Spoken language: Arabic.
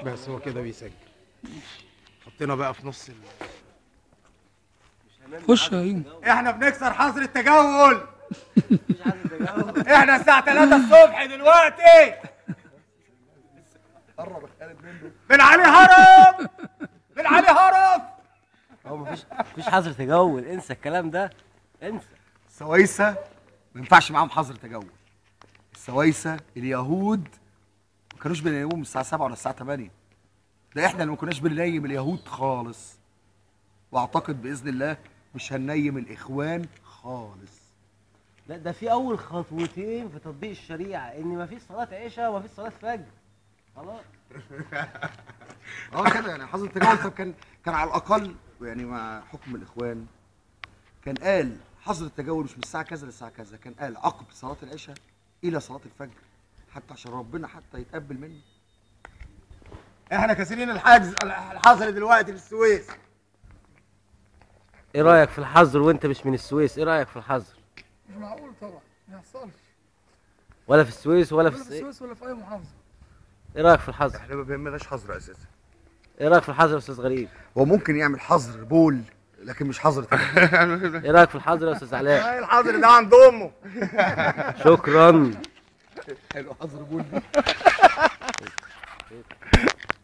بس هو كده بيسجل. حطينا بقى في نص خش يا هيم. احنا بنكسر حظر التجول. احنا الساعة 3 الصبح دلوقتي. قرب يا خالد منه. من عليه هرب، من عليه هرب. هو مفيش حظر تجول، انسى الكلام ده، انسى. السوايسه ما ينفعش معاهم حظر تجول. السوايسه اليهود ما كانوش بينيموهم من الساعه 7 ولا الساعه 8. ده احنا اللي ما كناش بننيم اليهود خالص. واعتقد باذن الله مش هننيم الاخوان خالص. لا ده في اول خطوتين في تطبيق الشريعه، ان مفيش صلاه عشاء ومفيش صلاه فجر. خلاص. كده يعني حظر التجول. طب كان على الاقل يعني مع حكم الاخوان كان قال حظر التجول مش من الساعه كذا للساعه كذا، كان قال عقب صلاه العشاء الى صلاه الفجر، حتى عشان ربنا حتى يتقبل منه. احنا كاسرين الحظر دلوقتي في السويس. ايه رايك في الحظر وانت مش من السويس؟ ايه رايك في الحظر؟ مش معقول طبعا، ما يحصلش. ولا في السويس ولا في السويس ولا في اي محافظه. ايه رايك في الحظر؟ احنا ما بيهمناش حظر اساسا. ايه رايك في الحظر يا استاذ غريب؟ هو ممكن يعمل حظر بول لكن مش حظر تجول. ايه رايك في الحظر يا استاذ علاء؟ الحظر ده عند امه. شكرا. حلو حظر بول دي.